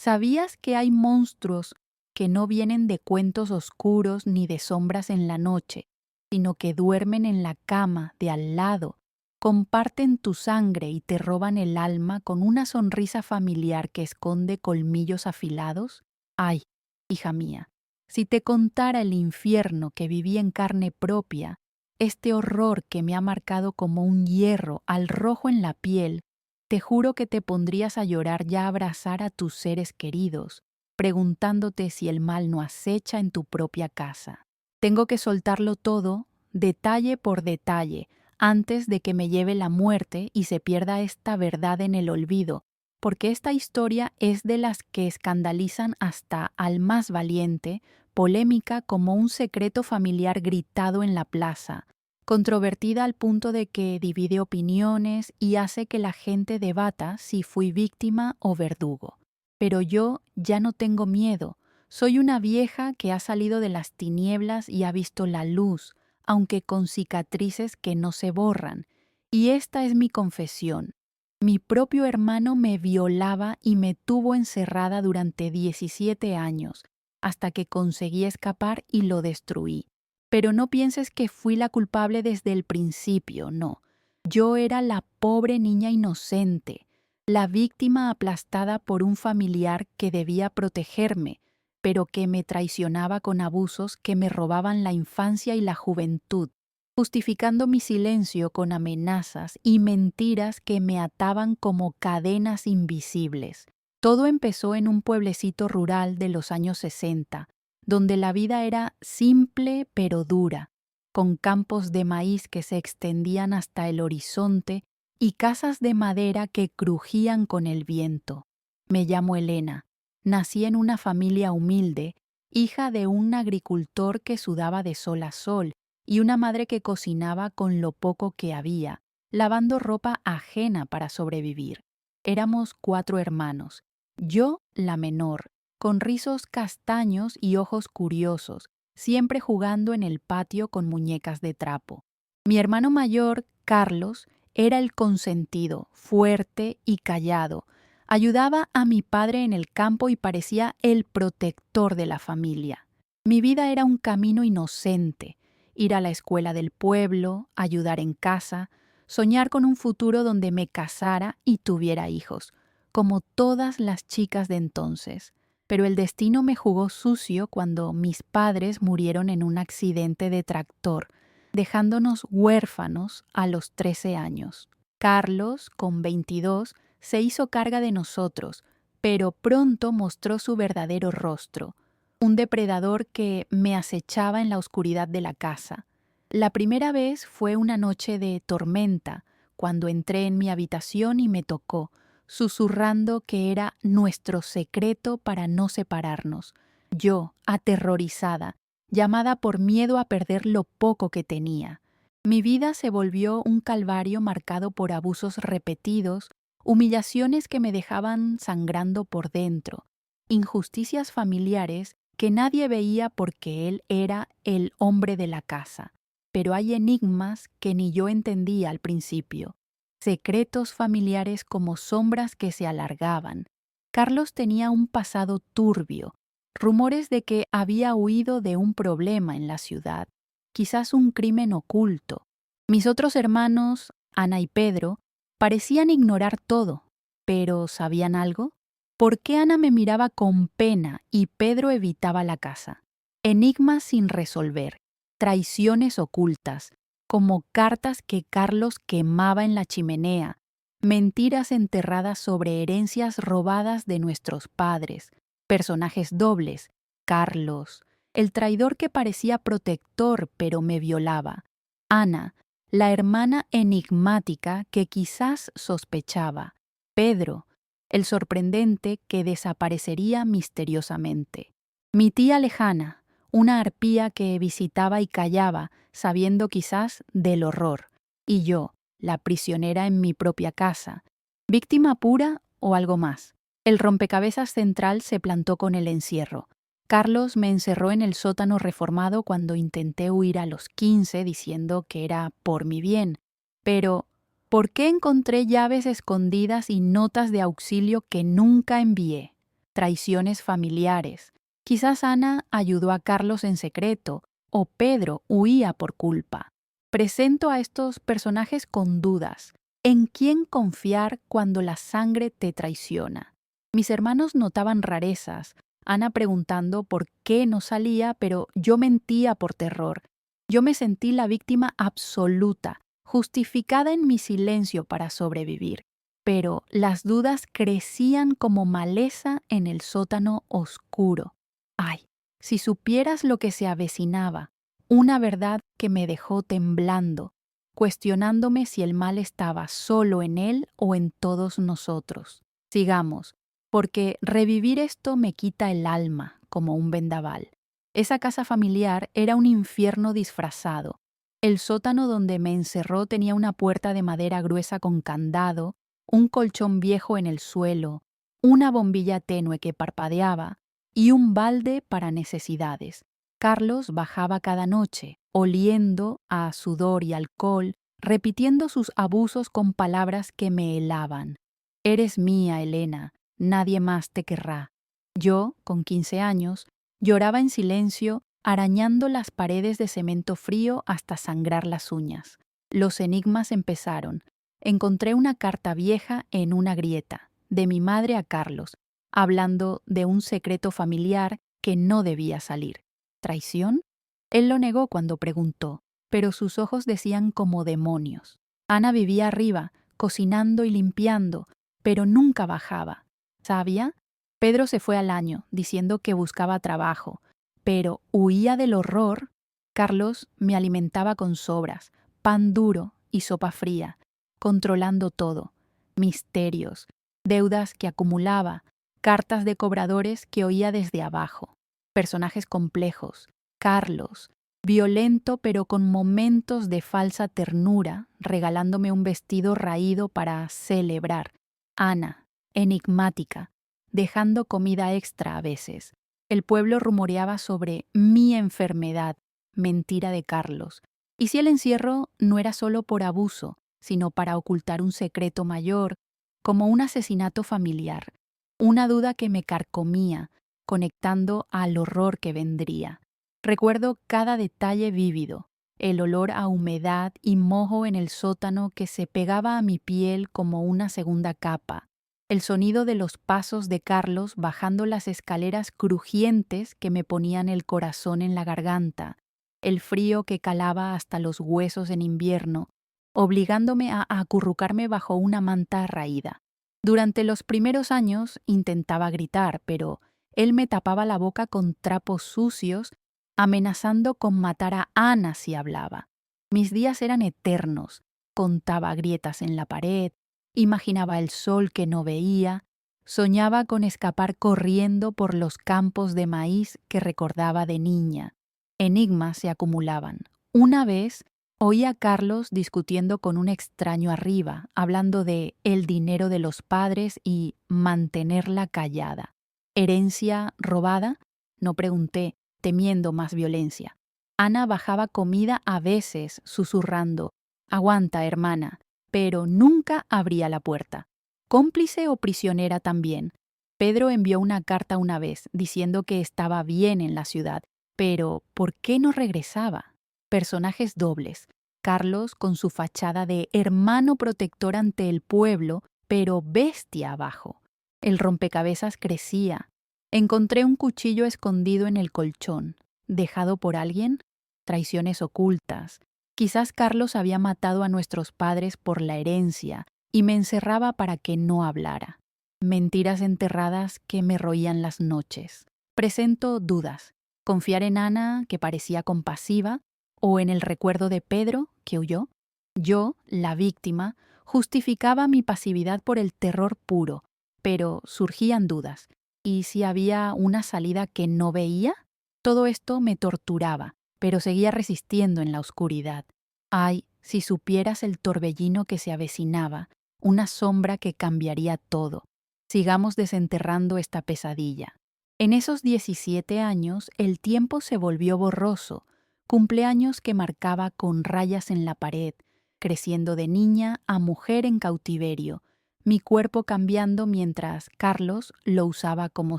¿Sabías que hay monstruos que no vienen de cuentos oscuros ni de sombras en la noche, sino que duermen en la cama de al lado, comparten tu sangre y te roban el alma con una sonrisa familiar que esconde colmillos afilados? Ay, hija mía, si te contara el infierno que viví en carne propia, este horror que me ha marcado como un hierro al rojo en la piel, te juro que te pondrías a llorar y a abrazar a tus seres queridos, preguntándote si el mal no acecha en tu propia casa. Tengo que soltarlo todo, detalle por detalle, antes de que me lleve la muerte y se pierda esta verdad en el olvido, porque esta historia es de las que escandalizan hasta al más valiente, polémica como un secreto familiar gritado en la plaza, controvertida al punto de que divide opiniones y hace que la gente debata si fui víctima o verdugo. Pero yo ya no tengo miedo. Soy una vieja que ha salido de las tinieblas y ha visto la luz, aunque con cicatrices que no se borran. Y esta es mi confesión. Mi propio hermano me violaba y me tuvo encerrada durante 17 años, hasta que conseguí escapar y lo destruí. Pero no pienses que fui la culpable desde el principio, no. Yo era la pobre niña inocente, la víctima aplastada por un familiar que debía protegerme, pero que me traicionaba con abusos que me robaban la infancia y la juventud, justificando mi silencio con amenazas y mentiras que me ataban como cadenas invisibles. Todo empezó en un pueblecito rural de los años 60, donde la vida era simple pero dura, con campos de maíz que se extendían hasta el horizonte y casas de madera que crujían con el viento. Me llamo Elena. Nací en una familia humilde, hija de un agricultor que sudaba de sol a sol y una madre que cocinaba con lo poco que había, lavando ropa ajena para sobrevivir. Éramos 4 hermanos. Yo, la menor, con rizos castaños y ojos curiosos, siempre jugando en el patio con muñecas de trapo. Mi hermano mayor, Carlos, era el consentido, fuerte y callado. Ayudaba a mi padre en el campo y parecía el protector de la familia. Mi vida era un camino inocente: ir a la escuela del pueblo, ayudar en casa, soñar con un futuro donde me casara y tuviera hijos, como todas las chicas de entonces. Pero el destino me jugó sucio cuando mis padres murieron en un accidente de tractor, dejándonos huérfanos a los 13 años. Carlos, con 22, se hizo carga de nosotros, pero pronto mostró su verdadero rostro: un depredador que me acechaba en la oscuridad de la casa. La primera vez fue una noche de tormenta, cuando entré en mi habitación y me tocó, susurrando que era nuestro secreto para no separarnos. Yo, aterrorizada, llamada por miedo a perder lo poco que tenía. Mi vida se volvió un calvario marcado por abusos repetidos, humillaciones que me dejaban sangrando por dentro, injusticias familiares que nadie veía porque él era el hombre de la casa. Pero hay enigmas que ni yo entendía al principio, secretos familiares como sombras que se alargaban. Carlos tenía un pasado turbio, rumores de que había huido de un problema en la ciudad, quizás un crimen oculto. Mis otros hermanos, Ana y Pedro, parecían ignorar todo, pero ¿sabían algo? ¿Por qué Ana me miraba con pena y Pedro evitaba la casa? Enigmas sin resolver, traiciones ocultas, como cartas que Carlos quemaba en la chimenea, mentiras enterradas sobre herencias robadas de nuestros padres, personajes dobles: Carlos, el traidor que parecía protector pero me violaba; Ana, la hermana enigmática que quizás sospechaba; Pedro, el sorprendente que desaparecería misteriosamente; mi tía lejana, una arpía que visitaba y callaba, sabiendo quizás del horror; y yo, la prisionera en mi propia casa, víctima pura o algo más. El rompecabezas central se plantó con el encierro. Carlos me encerró en el sótano reformado cuando intenté huir a los 15 diciendo que era por mi bien. Pero, ¿por qué encontré llaves escondidas y notas de auxilio que nunca envié? traiciones familiares. Quizás Ana ayudó a Carlos en secreto o Pedro huía por culpa. Presento a estos personajes con dudas. ¿En quién confiar cuando la sangre te traiciona? Mis hermanos notaban rarezas, Ana preguntando por qué no salía, pero yo mentía por terror. Yo me sentí la víctima absoluta, justificada en mi silencio para sobrevivir. Pero las dudas crecían como maleza en el sótano oscuro. Ay, si supieras lo que se avecinaba, una verdad que me dejó temblando, cuestionándome si el mal estaba solo en él o en todos nosotros. Sigamos, porque revivir esto me quita el alma como un vendaval. Esa casa familiar era un infierno disfrazado. El sótano donde me encerró tenía una puerta de madera gruesa con candado, un colchón viejo en el suelo, una bombilla tenue que parpadeaba y un balde para necesidades. Carlos bajaba cada noche, oliendo a sudor y alcohol, repitiendo sus abusos con palabras que me helaban. Eres mía, Elena, nadie más te querrá. Yo, con 15 años, lloraba en silencio, arañando las paredes de cemento frío hasta sangrar las uñas. Los enigmas empezaron. Encontré una carta vieja en una grieta, de mi madre a Carlos, hablando de un secreto familiar que no debía salir. ¿Traición? Él lo negó cuando preguntó, pero sus ojos decían como demonios. Ana vivía arriba, cocinando y limpiando, pero nunca bajaba. ¿Sabía? Pedro se fue al año, diciendo que buscaba trabajo, pero huía del horror. Carlos me alimentaba con sobras, pan duro y sopa fría, controlando todo, misterios, deudas que acumulaba, cartas de cobradores que oía desde abajo, personajes complejos, Carlos, violento pero con momentos de falsa ternura, regalándome un vestido raído para celebrar, Ana, enigmática, dejando comida extra a veces. El pueblo rumoreaba sobre mi enfermedad, mentira de Carlos. Y si el encierro no era solo por abuso, sino para ocultar un secreto mayor, como un asesinato familiar, una duda que me carcomía, conectando al horror que vendría. Recuerdo cada detalle vívido, el olor a humedad y moho en el sótano que se pegaba a mi piel como una segunda capa, el sonido de los pasos de Carlos bajando las escaleras crujientes que me ponían el corazón en la garganta, el frío que calaba hasta los huesos en invierno, obligándome a acurrucarme bajo una manta raída. Durante los primeros años intentaba gritar, pero él me tapaba la boca con trapos sucios, amenazando con matar a Ana si hablaba. Mis días eran eternos, contaba grietas en la pared, imaginaba el sol que no veía, soñaba con escapar corriendo por los campos de maíz que recordaba de niña. Enigmas se acumulaban. Una vez oí a Carlos discutiendo con un extraño arriba, hablando de el dinero de los padres y mantenerla callada. ¿Herencia robada? No pregunté, temiendo más violencia. Ana bajaba comida a veces, susurrando, «Aguanta, hermana», pero nunca abría la puerta. Cómplice o prisionera también. Pedro envió una carta una vez, diciendo que estaba bien en la ciudad, pero ¿por qué no regresaba? Personajes dobles. Carlos con su fachada de hermano protector ante el pueblo, pero bestia abajo. El rompecabezas crecía. Encontré un cuchillo escondido en el colchón. ¿Dejado por alguien? Traiciones ocultas. Quizás Carlos había matado a nuestros padres por la herencia y me encerraba para que no hablara. Mentiras enterradas que me roían las noches. Presento dudas. ¿Confiar en Ana, que parecía compasiva, o en el recuerdo de Pedro, que huyó? Yo, la víctima, justificaba mi pasividad por el terror puro, pero surgían dudas. ¿Y si había una salida que no veía? Todo esto me torturaba, pero seguía resistiendo en la oscuridad. Ay, si supieras el torbellino que se avecinaba, una sombra que cambiaría todo. Sigamos desenterrando esta pesadilla. En esos 17 años el tiempo se volvió borroso, cumpleaños que marcaba con rayas en la pared, creciendo de niña a mujer en cautiverio, mi cuerpo cambiando mientras Carlos lo usaba como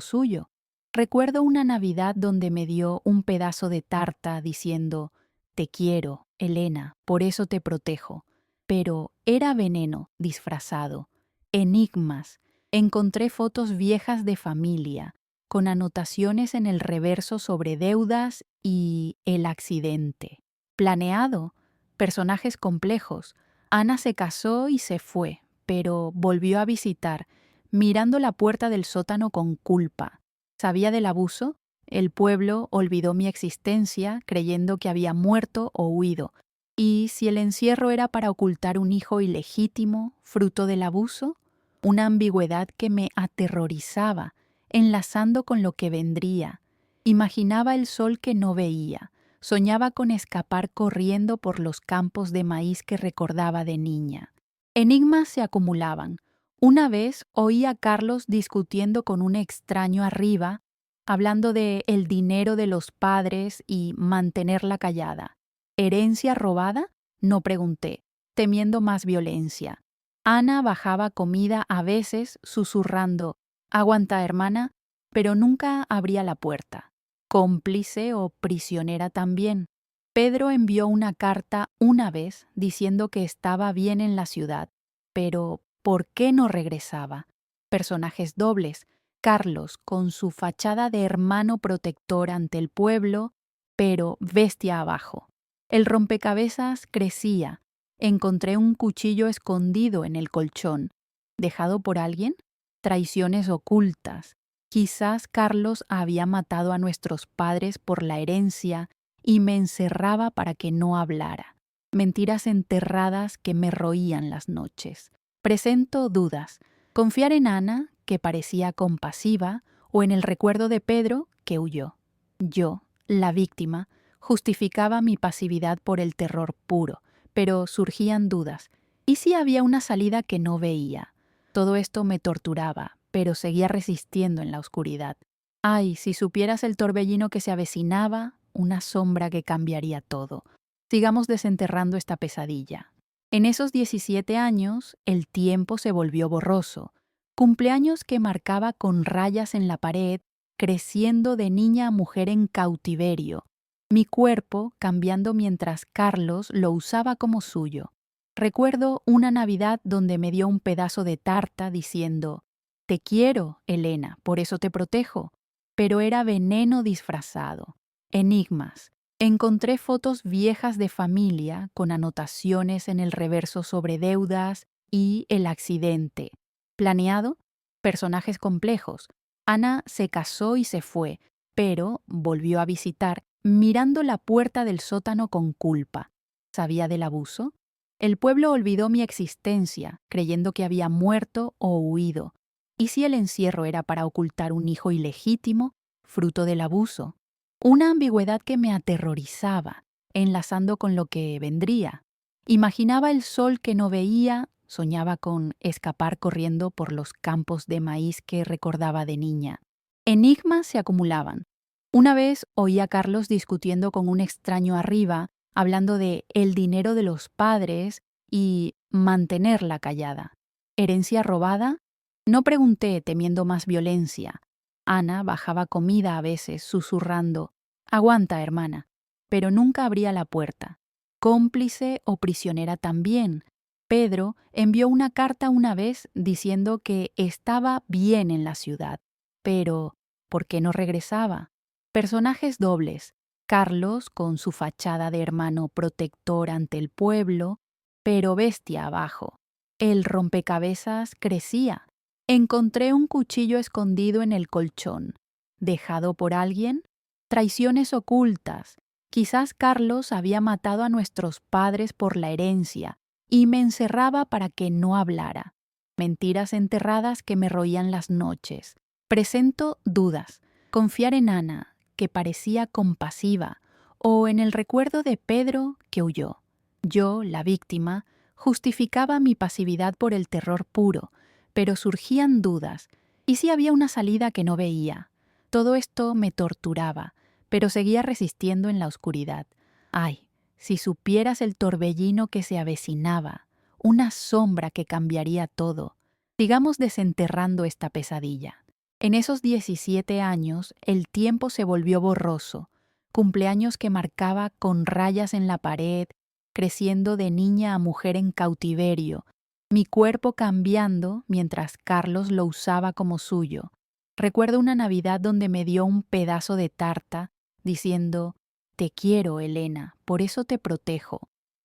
suyo. Recuerdo una Navidad donde me dio un pedazo de tarta diciendo, te quiero, Elena, por eso te protejo. Pero era veneno disfrazado, enigmas. Encontré fotos viejas de familia, con anotaciones en el reverso sobre deudas y el accidente. Planeado, personajes complejos. Ana se casó y se fue, pero volvió a visitar, mirando la puerta del sótano con culpa. ¿Sabía del abuso? El pueblo olvidó mi existencia creyendo que había muerto o huido. ¿Y si el encierro era para ocultar un hijo ilegítimo, fruto del abuso? Una ambigüedad que me aterrorizaba, enlazando con lo que vendría. Imaginaba el sol que no veía, soñaba con escapar corriendo por los campos de maíz que recordaba de niña. Enigmas se acumulaban. Una vez oí a Carlos discutiendo con un extraño arriba, hablando de el dinero de los padres y mantenerla callada. ¿Herencia robada? No pregunté, temiendo más violencia. Ana bajaba comida a veces susurrando, aguanta, hermana, pero nunca abría la puerta. Cómplice o prisionera también. Pedro envió una carta una vez diciendo que estaba bien en la ciudad, pero ¿por qué no regresaba? Personajes dobles. Carlos, con su fachada de hermano protector ante el pueblo, pero bestia abajo. El rompecabezas crecía. Encontré un cuchillo escondido en el colchón. ¿Dejado por alguien? Traiciones ocultas. Quizás Carlos había matado a nuestros padres por la herencia y me encerraba para que no hablara. Mentiras enterradas que me roían las noches. Presento dudas. Confiar en Ana, que parecía compasiva, o en el recuerdo de Pedro, que huyó. Yo, la víctima, justificaba mi pasividad por el terror puro, pero surgían dudas. ¿Y si había una salida que no veía? Todo esto me torturaba, pero seguía resistiendo en la oscuridad. Ay, si supieras el torbellino que se avecinaba, una sombra que cambiaría todo. Sigamos desenterrando esta pesadilla. En esos 17 años, el tiempo se volvió borroso. Cumpleaños que marcaba con rayas en la pared, creciendo de niña a mujer en cautiverio. Mi cuerpo cambiando mientras Carlos lo usaba como suyo. Recuerdo una Navidad donde me dio un pedazo de tarta diciendo, te quiero, Elena, por eso te protejo. Pero era veneno disfrazado. Enigmas. Encontré fotos viejas de familia con anotaciones en el reverso sobre deudas y el accidente. Planeado, personajes complejos. Ana se casó y se fue, pero volvió a visitar, mirando la puerta del sótano con culpa. ¿Sabía del abuso? El pueblo olvidó mi existencia, creyendo que había muerto o huido. ¿Y si el encierro era para ocultar un hijo ilegítimo, fruto del abuso? Una ambigüedad que me aterrorizaba, enlazando con lo que vendría. Imaginaba el sol que no veía, soñaba con escapar corriendo por los campos de maíz que recordaba de niña. Enigmas se acumulaban. Una vez oí a Carlos discutiendo con un extraño arriba, hablando de el dinero de los padres y mantenerla callada. ¿Herencia robada? No pregunté temiendo más violencia. Ana bajaba comida a veces, susurrando, aguanta, hermana, pero nunca abría la puerta. Cómplice o prisionera también. Pedro envió una carta una vez diciendo que estaba bien en la ciudad, pero ¿por qué no regresaba? Personajes dobles. Carlos con su fachada de hermano protector ante el pueblo, pero bestia abajo. El rompecabezas crecía. Encontré un cuchillo escondido en el colchón. ¿Dejado por alguien? Traiciones ocultas. Quizás Carlos había matado a nuestros padres por la herencia y me encerraba para que no hablara. Mentiras enterradas que me roían las noches. Presento dudas. Confiar en Ana, que parecía compasiva, o en el recuerdo de Pedro, que huyó. Yo, la víctima, justificaba mi pasividad por el terror puro, pero surgían dudas. ¿Y si había una salida que no veía? Todo esto me torturaba, pero seguía resistiendo en la oscuridad. Ay, si supieras el torbellino que se avecinaba, una sombra que cambiaría todo. Sigamos desenterrando esta pesadilla. En esos 17 años, el tiempo se volvió borroso, cumpleaños que marcaba con rayas en la pared, creciendo de niña a mujer en cautiverio, mi cuerpo cambiando mientras Carlos lo usaba como suyo. Recuerdo una Navidad donde me dio un pedazo de tarta, diciendo, «Te quiero, Elena, por eso te protejo».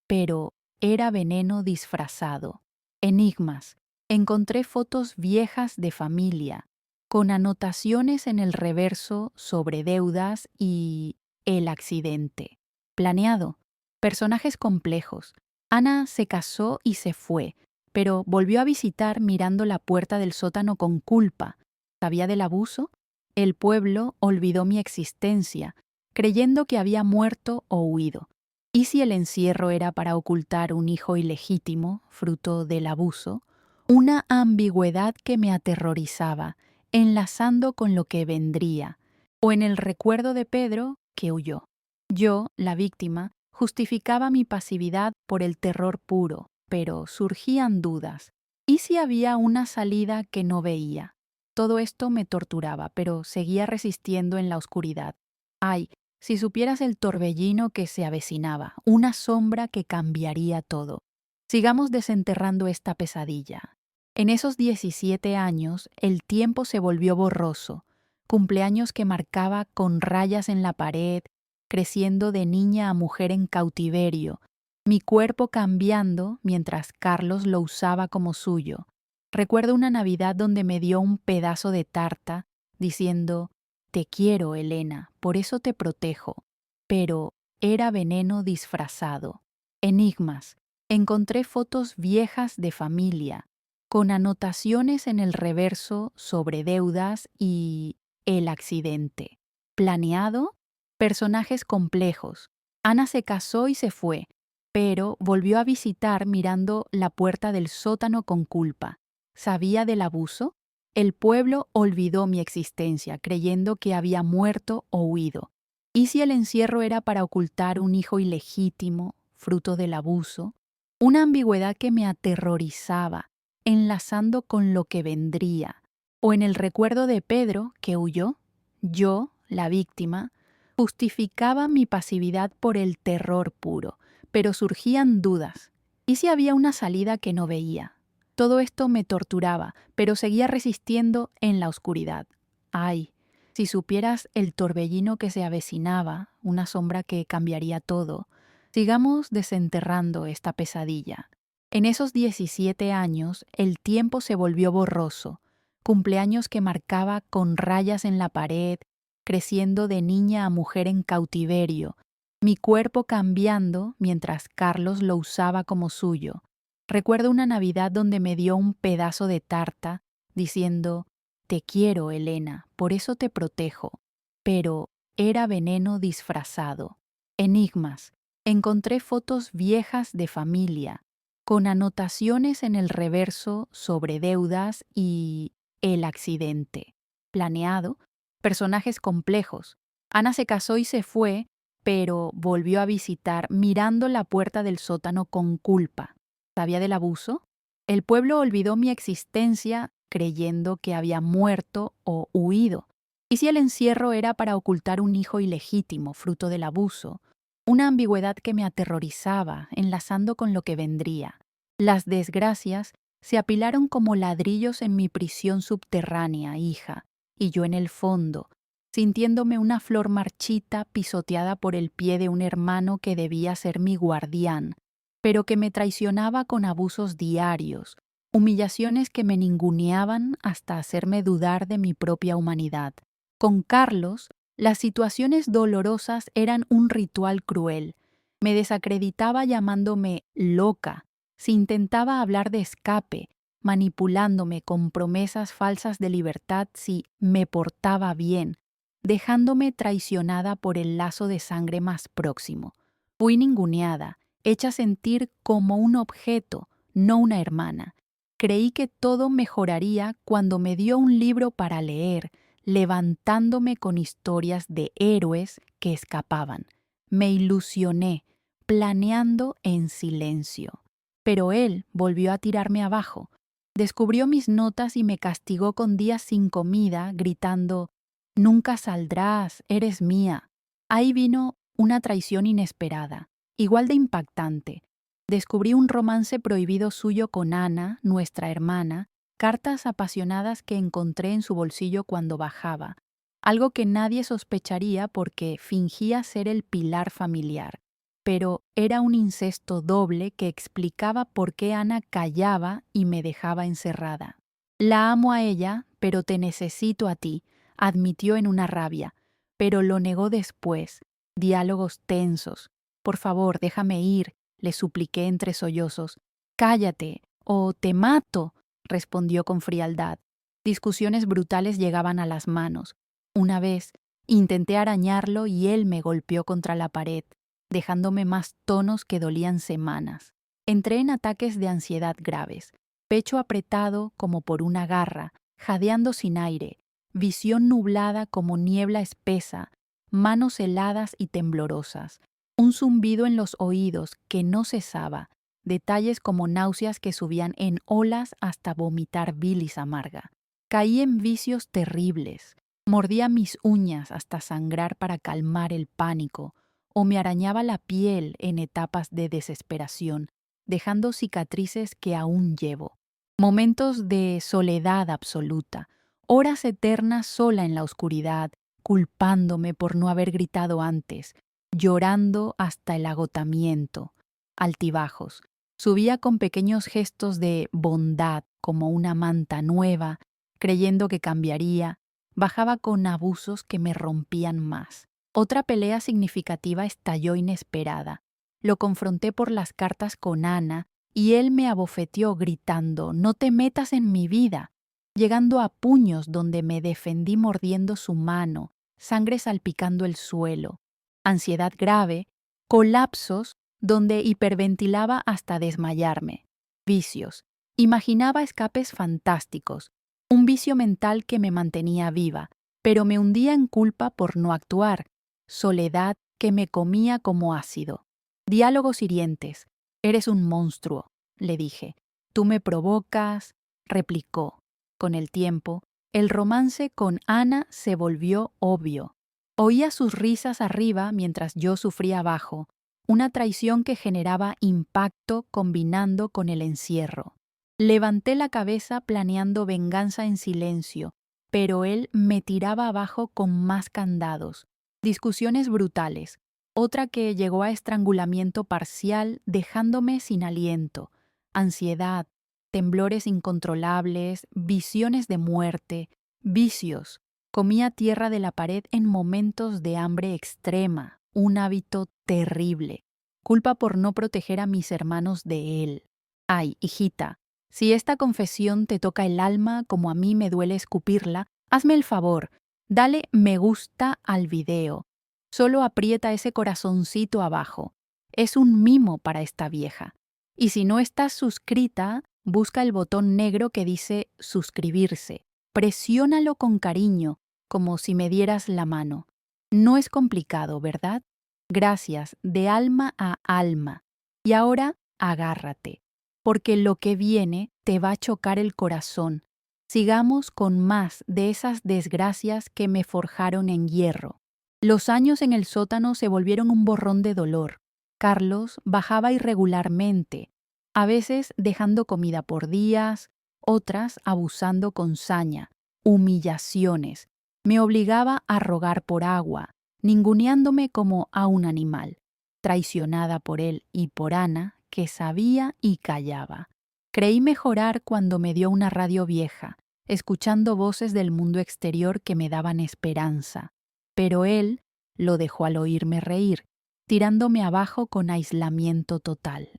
Pero era veneno disfrazado. Enigmas. Encontré fotos viejas de familia, con anotaciones en el reverso sobre deudas y el accidente. Planeado. Personajes complejos. Ana se casó y se fue, pero volvió a visitar mirando la puerta del sótano con culpa. ¿Sabía del abuso? El pueblo olvidó mi existencia, creyendo que había muerto o huido. ¿Y si el encierro era para ocultar un hijo ilegítimo, fruto del abuso? Una ambigüedad que me aterrorizaba, enlazando con lo que vendría, o en el recuerdo de Pedro, que huyó. Yo, la víctima, justificaba mi pasividad por el terror puro, pero surgían dudas. ¿Y si había una salida que no veía? Todo esto me torturaba, pero seguía resistiendo en la oscuridad. Ay, si supieras el torbellino que se avecinaba, una sombra que cambiaría todo. Sigamos desenterrando esta pesadilla. En esos 17 años, el tiempo se volvió borroso, cumpleaños que marcaba con rayas en la pared, creciendo de niña a mujer en cautiverio, mi cuerpo cambiando mientras Carlos lo usaba como suyo. Recuerdo una Navidad donde me dio un pedazo de tarta, diciendo, «Te quiero, Elena, por eso te protejo». Pero era veneno disfrazado. Enigmas. Encontré fotos viejas de familia, con anotaciones en el reverso sobre deudas y el accidente. Planeado. Personajes complejos. Ana se casó y se fue, pero volvió a visitar mirando la puerta del sótano con culpa. ¿Sabía del abuso? El pueblo olvidó mi existencia, creyendo que había muerto o huido. ¿Y si el encierro era para ocultar un hijo ilegítimo, fruto del abuso? Una ambigüedad que me aterrorizaba, enlazando con lo que vendría. O en el recuerdo de Pedro, que huyó. Yo, la víctima, justificaba mi pasividad por el terror puro, pero surgían dudas. ¿Y si había una salida que no veía? Todo esto me torturaba, pero seguía resistiendo en la oscuridad. Ay, si supieras el torbellino que se avecinaba, una sombra que cambiaría todo. Sigamos desenterrando esta pesadilla. En esos 17 años, el tiempo se volvió borroso, cumpleaños que marcaba con rayas en la pared, creciendo de niña a mujer en cautiverio, mi cuerpo cambiando mientras Carlos lo usaba como suyo. Recuerdo una Navidad donde me dio un pedazo de tarta, diciendo, «Te quiero, Elena, por eso te protejo». Pero era veneno disfrazado. Enigmas. Encontré fotos viejas de familia, con anotaciones en el reverso sobre deudas y el accidente. Planeado. Personajes complejos. Ana se casó y se fue, pero volvió a visitar mirando la puerta del sótano con culpa. ¿Sabía del abuso? El pueblo olvidó mi existencia creyendo que había muerto o huido. ¿Y si el encierro era para ocultar un hijo ilegítimo, fruto del abuso? Una ambigüedad que me aterrorizaba, enlazando con lo que vendría. Las desgracias se apilaron como ladrillos en mi prisión subterránea, hija, y yo en el fondo, sintiéndome una flor marchita pisoteada por el pie de un hermano que debía ser mi guardián, pero que me traicionaba con abusos diarios, humillaciones que me ninguneaban hasta hacerme dudar de mi propia humanidad. Con Carlos, las situaciones dolorosas eran un ritual cruel. Me desacreditaba llamándome loca, si intentaba hablar de escape, manipulándome con promesas falsas de libertad si me portaba bien, dejándome traicionada por el lazo de sangre más próximo. Fui ninguneada, hecha sentir como un objeto, no una hermana. Creí que todo mejoraría cuando me dio un libro para leer, levantándome con historias de héroes que escapaban. Me ilusioné, planeando en silencio. Pero él volvió a tirarme abajo. Descubrió mis notas y me castigó con días sin comida, gritando: «Nunca saldrás, eres mía». Ahí vino una traición inesperada, igual de impactante. Descubrí un romance prohibido suyo con Ana, nuestra hermana, cartas apasionadas que encontré en su bolsillo cuando bajaba, algo que nadie sospecharía porque fingía ser el pilar familiar. Pero era un incesto doble que explicaba por qué Ana callaba y me dejaba encerrada. «La amo a ella, pero te necesito a ti», admitió en una rabia, pero lo negó después. Diálogos tensos. «Por favor, déjame ir», le supliqué entre sollozos. «Cállate, o te mato», respondió con frialdad. Discusiones brutales llegaban a las manos. Una vez intenté arañarlo y él me golpeó contra la pared, dejándome más tonos que dolían semanas. Entré en ataques de ansiedad graves, pecho apretado como por una garra, jadeando sin aire, visión nublada como niebla espesa, manos heladas y temblorosas, un zumbido en los oídos que no cesaba, detalles como náuseas que subían en olas hasta vomitar bilis amarga. Caí en vicios terribles, mordía mis uñas hasta sangrar para calmar el pánico, o me arañaba la piel en etapas de desesperación, dejando cicatrices que aún llevo. Momentos de soledad absoluta, horas eternas sola en la oscuridad, culpándome por no haber gritado antes, llorando hasta el agotamiento. Altibajos. Subía con pequeños gestos de bondad como una manta nueva, creyendo que cambiaría, bajaba con abusos que me rompían más. Otra pelea significativa estalló inesperada. Lo confronté por las cartas con Ana y él me abofeteó gritando: «No te metas en mi vida», llegando a puños donde me defendí mordiendo su mano, sangre salpicando el suelo. Ansiedad grave, colapsos donde hiperventilaba hasta desmayarme. Vicios. Imaginaba escapes fantásticos, un vicio mental que me mantenía viva, pero me hundía en culpa por no actuar. Soledad que me comía como ácido. Diálogos hirientes. «Eres un monstruo», le dije. «Tú me provocas», replicó. Con el tiempo, el romance con Ana se volvió obvio. Oía sus risas arriba mientras yo sufría abajo, una traición que generaba impacto combinando con el encierro. Levanté la cabeza planeando venganza en silencio, pero él me tiraba abajo con más candados. Discusiones brutales, otra que llegó a estrangulamiento parcial dejándome sin aliento, ansiedad, temblores incontrolables, visiones de muerte, vicios. Comía tierra de la pared en momentos de hambre extrema, un hábito terrible. Culpa por no proteger a mis hermanos de él. Ay, hijita, si esta confesión te toca el alma como a mí me duele escupirla, hazme el favor, dale me gusta al video. Solo aprieta ese corazoncito abajo. Es un mimo para esta vieja. Y si no estás suscrita, busca el botón negro que dice suscribirse. Presiónalo con cariño, como si me dieras la mano. No es complicado, ¿verdad? Gracias, de alma a alma. Y ahora, agárrate, porque lo que viene te va a chocar el corazón. Sigamos con más de esas desgracias que me forjaron en hierro. Los años en el sótano se volvieron un borrón de dolor. Carlos bajaba irregularmente, a veces dejando comida por días, otras abusando con saña, humillaciones. Me obligaba a rogar por agua, ninguneándome como a un animal, traicionada por él y por Ana, que sabía y callaba. Creí mejorar cuando me dio una radio vieja, escuchando voces del mundo exterior que me daban esperanza. Pero él lo dejó al oírme reír, tirándome abajo con aislamiento total.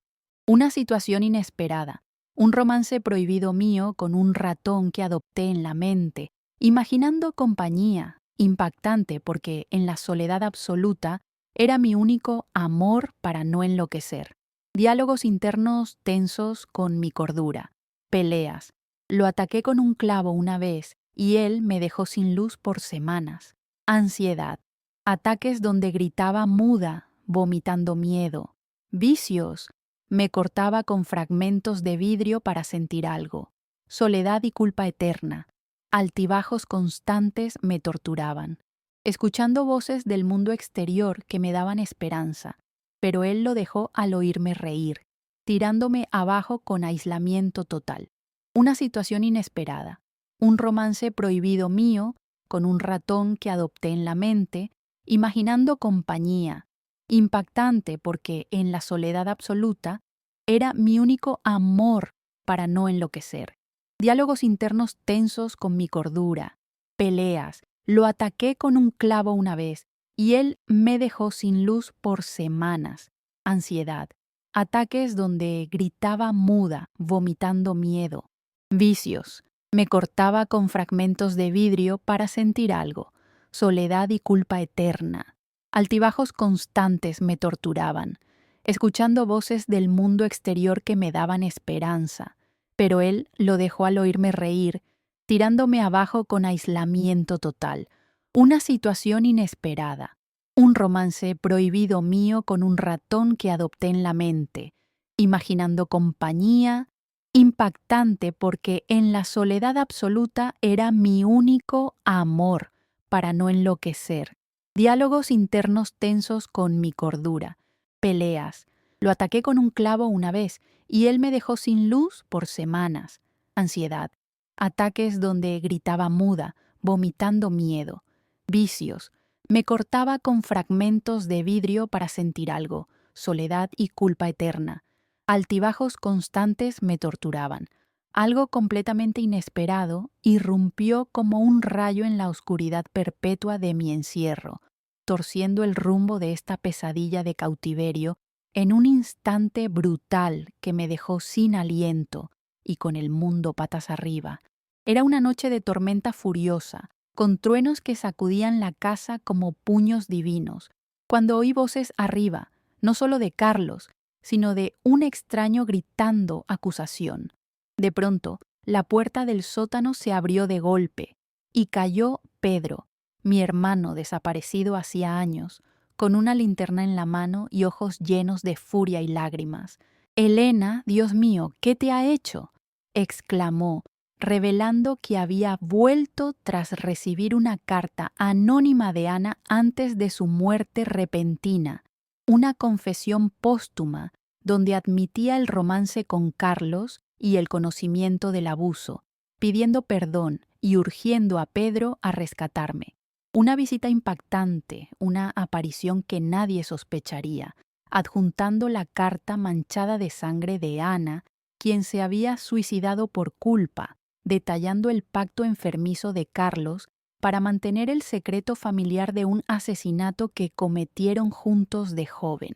Una situación inesperada, un romance prohibido mío con un ratón que adopté en la mente, imaginando compañía, impactante porque en la soledad absoluta era mi único amor para no enloquecer. Diálogos internos tensos con mi cordura, peleas. Lo ataqué con un clavo una vez y él me dejó sin luz por semanas. Ansiedad, ataques donde gritaba muda, vomitando miedo. Vicios, me cortaba con fragmentos de vidrio para sentir algo. soledad y culpa eterna. Altibajos constantes me torturaban, escuchando voces del mundo exterior que me daban esperanza, pero él lo dejó al oírme reír, tirándome abajo con aislamiento total. Una situación inesperada, un romance prohibido mío con un ratón que adopté en la mente, imaginando compañía, impactante porque en la soledad absoluta era mi único amor para no enloquecer. Diálogos internos tensos con mi cordura, peleas, lo ataqué con un clavo una vez y él me dejó sin luz por semanas. Ansiedad, ataques donde gritaba muda, vomitando miedo. Vicios, me cortaba con fragmentos de vidrio para sentir algo. Soledad y culpa eterna. Altibajos constantes me torturaban, escuchando voces del mundo exterior que me daban esperanza, pero él lo dejó al oírme reír, tirándome abajo con aislamiento total. Una situación inesperada, un romance prohibido mío con un ratón que adopté en la mente, imaginando compañía, impactante porque en la soledad absoluta era mi único amor para no enloquecer. Diálogos internos tensos con mi cordura, peleas. Lo ataqué con un clavo una vez y él me dejó sin luz por semanas. Ansiedad, ataques donde gritaba muda, vomitando miedo. Vicios, me cortaba con fragmentos de vidrio para sentir algo. Soledad y culpa eterna. Altibajos constantes me torturaban. Algo completamente inesperado irrumpió como un rayo en la oscuridad perpetua de mi encierro, torciendo el rumbo de esta pesadilla de cautiverio en un instante brutal que me dejó sin aliento y con el mundo patas arriba. Era una noche de tormenta furiosa, con truenos que sacudían la casa como puños divinos, cuando oí voces arriba, no solo de Carlos, sino de un extraño gritando acusación. De pronto, la puerta del sótano se abrió de golpe y cayó Pedro, mi hermano desaparecido hacía años, con una linterna en la mano y ojos llenos de furia y lágrimas. «Elena, Dios mío, ¿qué te ha hecho?», exclamó, revelando que había vuelto tras recibir una carta anónima de Ana antes de su muerte repentina, una confesión póstuma donde admitía el romance con Carlos y el conocimiento del abuso, pidiendo perdón y urgiendo a Pedro a rescatarme. Una visita impactante, una aparición que nadie sospecharía, adjuntando la carta manchada de sangre de Ana, quien se había suicidado por culpa, detallando el pacto enfermizo de Carlos para mantener el secreto familiar de un asesinato que cometieron juntos de joven.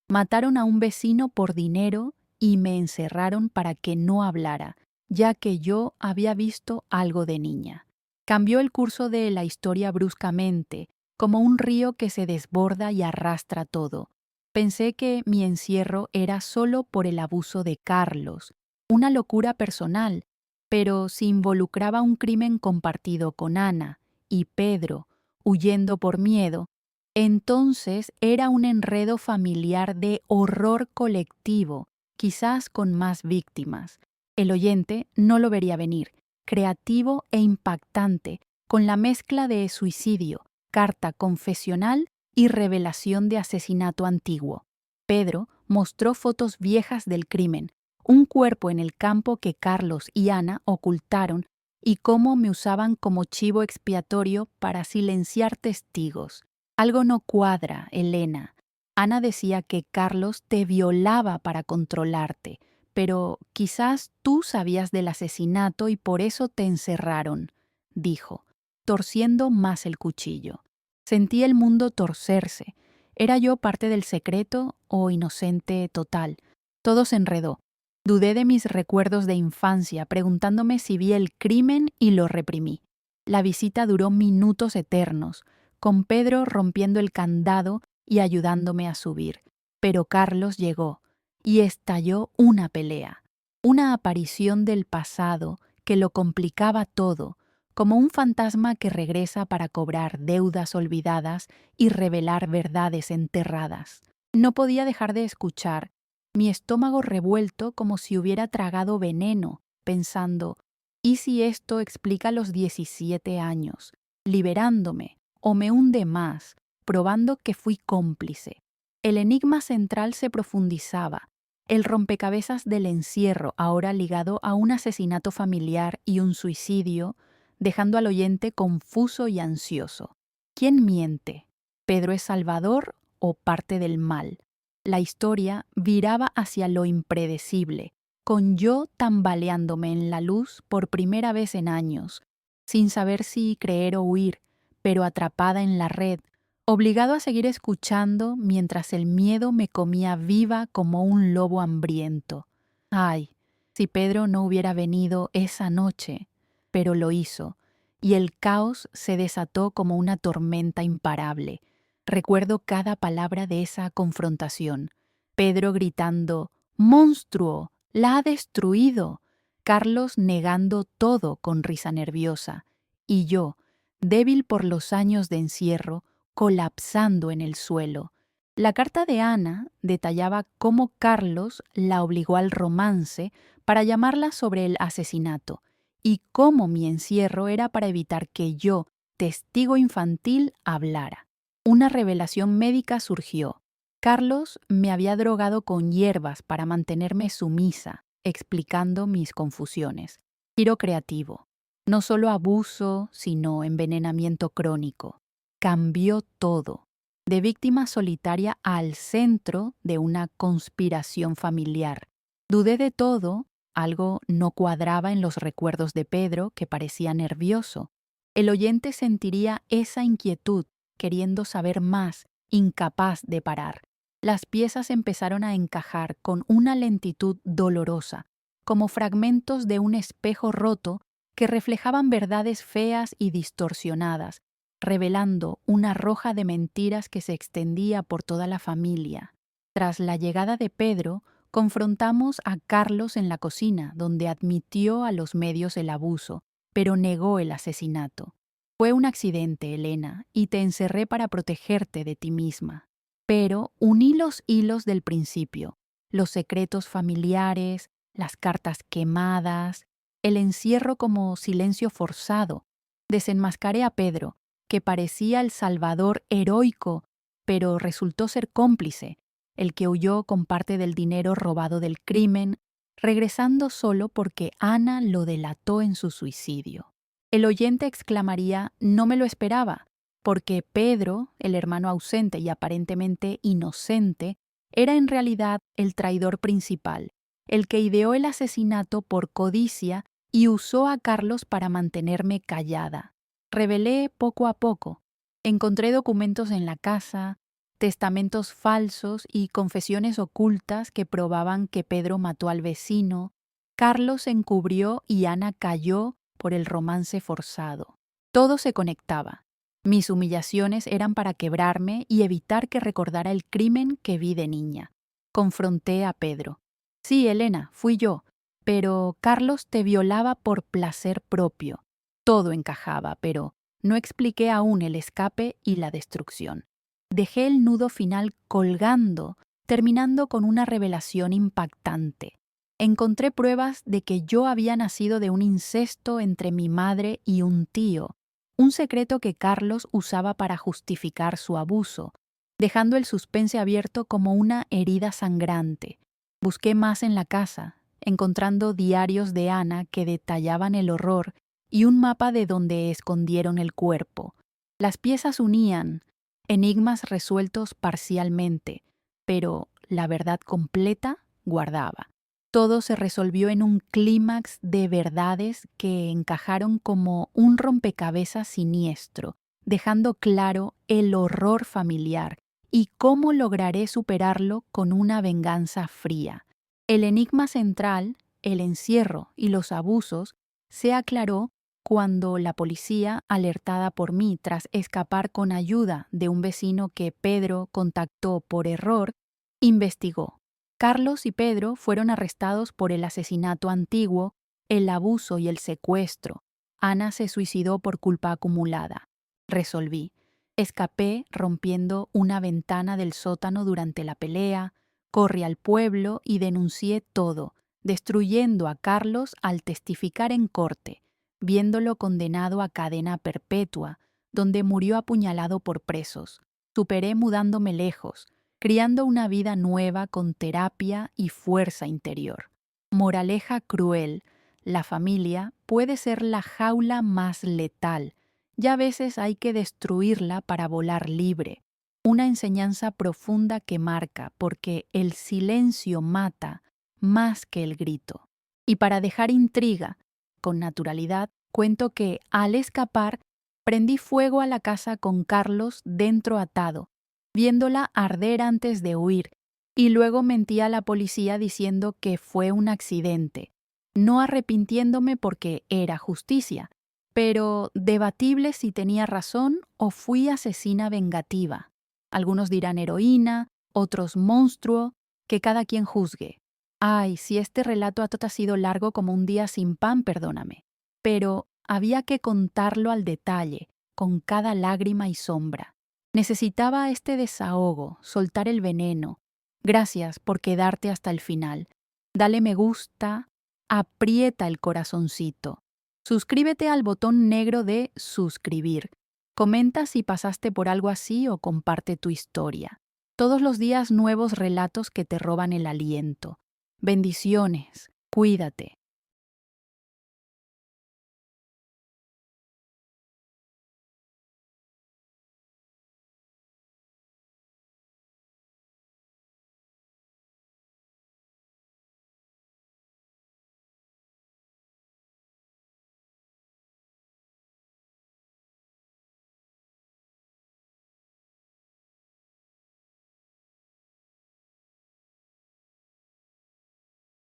Mataron a un vecino por dinero y me encerraron para que no hablara, ya que yo había visto algo de niña. Cambió el curso de la historia bruscamente, como un río que se desborda y arrastra todo. Pensé que mi encierro era solo por el abuso de Carlos, una locura personal, pero si involucraba un crimen compartido con Ana y Pedro, huyendo por miedo, entonces era un enredo familiar de horror colectivo, quizás con más víctimas. El oyente no lo vería venir, creativo e impactante, con la mezcla de suicidio, carta confesional y revelación de asesinato antiguo. Pedro mostró fotos viejas del crimen, un cuerpo en el campo que Carlos y Ana ocultaron y cómo me usaban como chivo expiatorio para silenciar testigos. Algo no cuadra, Elena. Ana decía que Carlos te violaba para controlarte, pero quizás tú sabías del asesinato y por eso te encerraron, dijo, torciendo más el cuchillo. Sentí el mundo torcerse. ¿Era yo parte del secreto o inocente total? Todo se enredó. Dudé de mis recuerdos de infancia, preguntándome si vi el crimen y lo reprimí. La visita duró minutos eternos, con Pedro rompiendo el candado y ayudándome a subir. Pero Carlos llegó y estalló una pelea, una aparición del pasado que lo complicaba todo, como un fantasma que regresa para cobrar deudas olvidadas y revelar verdades enterradas. No podía dejar de escuchar, mi estómago revuelto como si hubiera tragado veneno, pensando, ¿Y si esto explica los 17 años, liberándome, o me hunde más, probando que fui cómplice? El enigma central se profundizaba, el rompecabezas del encierro, ahora ligado a un asesinato familiar y un suicidio, dejando al oyente confuso y ansioso. ¿Quién miente? ¿Pedro es salvador o parte del mal? La historia viraba hacia lo impredecible, con yo tambaleándome en la luz por primera vez en años, sin saber si creer o huir, pero atrapada en la red, obligado a seguir escuchando mientras el miedo me comía viva como un lobo hambriento. Ay, si Pedro no hubiera venido esa noche, pero lo hizo, y el caos se desató como una tormenta imparable. Recuerdo cada palabra de esa confrontación. Pedro gritando, ¡Monstruo! ¡La ha destruido! Carlos negando todo con risa nerviosa. Y yo, débil por los años de encierro, colapsando en el suelo. La carta de Ana detallaba cómo Carlos la obligó al romance para llamarla sobre el asesinato y cómo mi encierro era para evitar que yo, testigo infantil, hablara. Una revelación médica surgió. Carlos me había drogado con hierbas para mantenerme sumisa, explicando mis confusiones. Giro creativo. No solo abuso, sino envenenamiento crónico. Cambió todo, de víctima solitaria al centro de una conspiración familiar. Dudé de todo, algo no cuadraba en los recuerdos de Pedro, que parecía nervioso. El oyente sentiría esa inquietud, queriendo saber más, incapaz de parar. Las piezas empezaron a encajar con una lentitud dolorosa, como fragmentos de un espejo roto que reflejaban verdades feas y distorsionadas, revelando una roja de mentiras que se extendía por toda la familia. Tras la llegada de Pedro, confrontamos a Carlos en la cocina, donde admitió a los medios el abuso, pero negó el asesinato. Fue un accidente, Elena, y te encerré para protegerte de ti misma. Pero uní los hilos del principio, los secretos familiares, las cartas quemadas, el encierro como silencio forzado. Desenmascaré a Pedro, que parecía el salvador heroico, pero resultó ser cómplice, el que huyó con parte del dinero robado del crimen, regresando solo porque Ana lo delató en su suicidio. El oyente exclamaría, no me lo esperaba, porque Pedro, el hermano ausente y aparentemente inocente, era en realidad el traidor principal, el que ideó el asesinato por codicia y usó a Carlos para mantenerme callada. Revelé poco a poco. Encontré documentos en la casa, testamentos falsos y confesiones ocultas que probaban que Pedro mató al vecino. Carlos se encubrió y Ana cayó por el romance forzado. Todo se conectaba. Mis humillaciones eran para quebrarme y evitar que recordara el crimen que vi de niña. Confronté a Pedro. Sí, Elena, fui yo, pero Carlos te violaba por placer propio. Todo encajaba, pero no expliqué aún el escape y la destrucción. Dejé el nudo final colgando, terminando con una revelación impactante. Encontré pruebas de que yo había nacido de un incesto entre mi madre y un tío, un secreto que Carlos usaba para justificar su abuso, dejando el suspense abierto como una herida sangrante. Busqué más en la casa, encontrando diarios de Ana que detallaban el horror y un mapa de donde escondieron el cuerpo. Las piezas unían, enigmas resueltos parcialmente, pero la verdad completa guardaba. Todo se resolvió en un clímax de verdades que encajaron como un rompecabezas siniestro, dejando claro el horror familiar y cómo lograré superarlo con una venganza fría. El enigma central, el encierro y los abusos, se aclaró cuando la policía, alertada por mí tras escapar con ayuda de un vecino que Pedro contactó por error, investigó. Carlos y Pedro fueron arrestados por el asesinato antiguo, el abuso y el secuestro. Ana se suicidó por culpa acumulada. Resolví. Escapé rompiendo una ventana del sótano durante la pelea, corrí al pueblo y denuncié todo, destruyendo a Carlos al testificar en corte, viéndolo condenado a cadena perpetua, donde murió apuñalado por presos. Superé mudándome lejos, criando una vida nueva con terapia y fuerza interior. Moraleja cruel: la familia puede ser la jaula más letal, y a veces hay que destruirla para volar libre. Una enseñanza profunda que marca, porque el silencio mata más que el grito. Y para dejar intriga, con naturalidad, cuento que, al escapar, prendí fuego a la casa con Carlos dentro atado, viéndola arder antes de huir, y luego mentí a la policía diciendo que fue un accidente, no arrepintiéndome porque era justicia, pero debatible si tenía razón o fui asesina vengativa. Algunos dirán heroína, otros monstruo, que cada quien juzgue. Ay, si este relato ha sido largo como un día sin pan, perdóname. Pero había que contarlo al detalle, con cada lágrima y sombra. Necesitaba este desahogo, soltar el veneno. Gracias por quedarte hasta el final. Dale me gusta, aprieta el corazoncito. Suscríbete al botón negro de suscribir. Comenta si pasaste por algo así o comparte tu historia. Todos los días nuevos relatos que te roban el aliento. Bendiciones, cuídate.